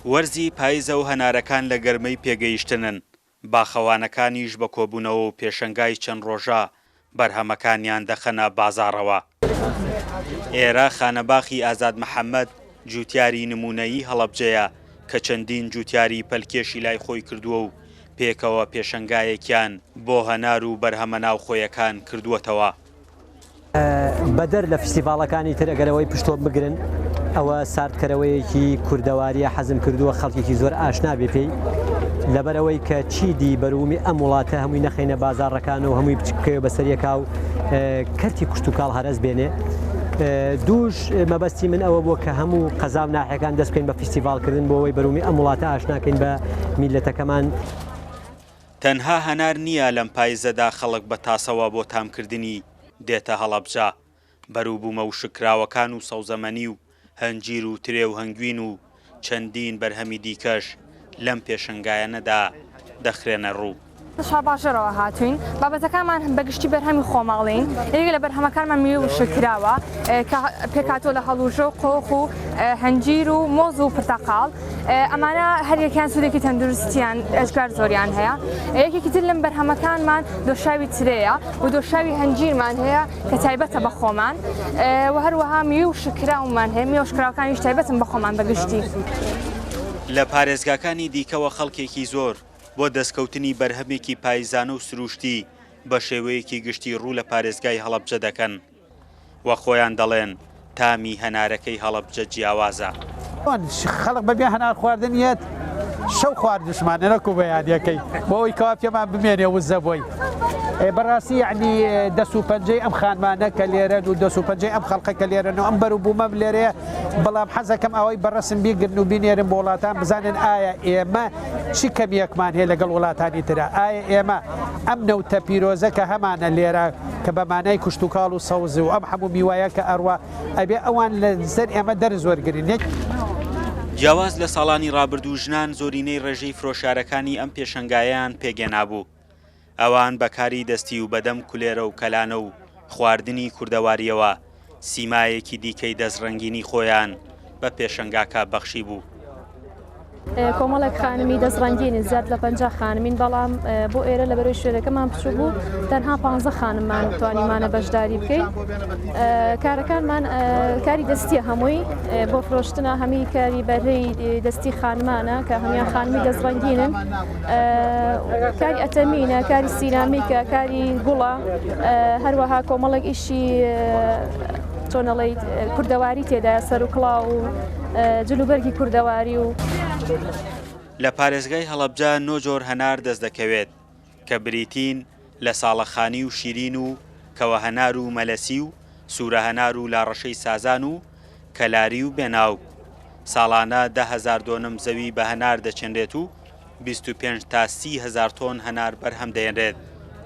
وەرزی پاییزە و هەنارەکان لە گەرمەی پێگەیشتنن، باخەوانەکانیش بە کۆبوونەوە و پێشەنگای چەند ڕۆژە بەرهەمەکانیان دەخەنە بازاڕەوە. ئێرە خانەباخی ئازاد محەممەد جوتیاری نمونەیی هەڵەبجەیە کە چەندین جوتیاری پەلکێشی لای خۆی کردووە و پێکەوە پێشەنگایەکیان بۆ هەنار و بەرهەمە ناوخۆیەکان کردووەتەوە. بەدەر لە فستیڤاڵەکانی تر ئەگەرەوەی پشتۆ بگرن ئەوە ساردکەرەوەیەکی کوردەواریە حەزم کردووە خەڵکێکی زۆر ئاشنا بێ پێی لەبەرەوەی کە چیدی بەرومی ئەم وڵاتە هەمووی نەخینە بازاڕەکان و هەمووی بچکەوە بەسەریەکا و کەرتی کوشت و کاڵ هەرەز بێنێ. دووش مەبەستی من ئەوە بووە کە هەموو قەزام ناحیەکان دەست بکەین بە فستیڤالکردن بۆ ئەوەی بەرومی ئەم وڵاتە ئاشناکەین بە میلەتەکەمان. تەنها هەنار نییە لەم پایزەدا خەڵک بە تاسەوە بۆ تامکردنی دێتە هەڵەبجە، بەرووبوومە و شکراوەکان و سەوزەمەنی و هەنجیر و ترێ و هەنگوین و چەندین بەرهەمی دیکەش لەم پێشنگایەنەدا دەخرێنە ڕوو. باشەرەوە هاتوین بابەتەکانمان بەگشتی بەرهەمی خۆماڵین یەکێک لە بەرهەمەکانمان میوە و شکراوە کە پێکاتۆ لە هەڵوژە و قۆخ و هەنجیر و مۆز و پرتەقاڵ ئەمانە هەریەکیان سوودێکی تەندروستیان ئەشکار زۆریان هەیە. یەکێکی تر لەم بەرهەمەکانمان دۆشاوی ترەیە و دۆشاوی هەنجیرمان هەیە کە تایبەتە بە خۆمان و هەروەها میوە و شکراومان هەیە میوە و شکراوەکانیش تایبەتن بە خۆمان بەگشتی. لە پارێزگاکانی دیکەوە خەڵکێکی زۆر بۆ دەستکەوتنی بەرهەمێکی پایزانە و سروشتی بە شێوەیەکی گشتی ڕوو لە پارێزگای هەڵەبجە دەکەن وە خۆیان دەڵێن تامی هەنارەکەی هەڵەبجە جیاوازە. خەڵک بەبێ هەنار خواردنیەت شەو خواردشمانە نەکو بە یادیەکەی بۆ ئەوی کەوا پێمان بمێنێ وزە بۆی. بەڕاستی یعنی دەست و پەنجەی ئەم خانمانە کە لێرەن و دەست و پەنجەی ئەم خەڵقە کە لێرەن و ئەم بەرووبوومە لێرەیە بەڵام حەزەکەم ئەوەی بەڕسم بیگرن و بینێرن بۆ وڵاتان بزانن ئایا ئێمە چی کەمیەکمان هەیە لەگەڵ وڵاتانی ترە، ئایا ئێمە ئەم نەوتە پیرۆزە کە هەمانە لێرە کە بەمانای کوشت و کاڵ و سەوز و ئەم هەموو میوایە کە ئەڕوا ئەبێ ئەوان لە سەر ئێمە دەرز وەرگرن. جیاواز لە ساڵانی ڕابردوو ژنان زۆرینەی ڕێژەی فرۆشارەکانی ئەم پێشەنگایان پێگەنابوو. ئەوان بەکاری دەستی و بەدەم کولێرە و کەلانە و خواردنی کوردەواریەوە سیمایەکی دیکەی دەستڕەنگینی خۆیان بە پێشەنگاکە بەخشی بوو. کۆمەڵێک خانمی دەستڕەنگینی زیاد لە 50 خانمین بەڵام بۆ ئێرە لە بەرەوەی شوێنەکەمان پچوو بوو تەنها 15 خانممان توانیمانە بەشداری بکەین. کارەکانمان کاری دەستیە هەمووی بۆ فرۆشتنە هەمی کاری بەرهەی دەستی خانمانە کە هەمیان خانمی دەستڕەنگینن، کاری ئەتەمینە، کاری سیرامیکە، کاری گوڵە، هەروەها کۆمەڵێک ئیشی چۆنەڵی کوردەواری تێدایە سەر و کڵاو و جلوبەرگی کوردەواری و لە پارێزگای هەڵەبجە 9 جۆر هەنار دەست دەکەوێت کە بریتین لە ساڵەخانی و شیرین و کەوە هەنار و مەلەسی و سوورە هەنار و لاڕەشەی سازان و کەلاری و بێناو. ساڵانە 10,000 دۆنم زەوی بە هەنار دەچێنرێت و 25 تا 30,000 تۆن هەنار بەرهەم دەێنرێت.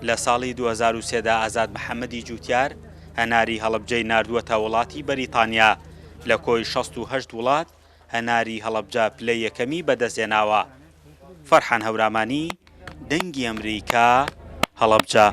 لە ساڵی 2003دا ئازاد محەممەدی جوتیار هەناری هەڵەبجەی ناردووەتە وڵاتی بەریتانیا لە کۆی 68 وڵات هەناری هەڵەبجە پلەی یەکەمی بەدەستێناوە. فەرحان هەورامانی، دەنگی ئەمریکا، هەڵەبجە.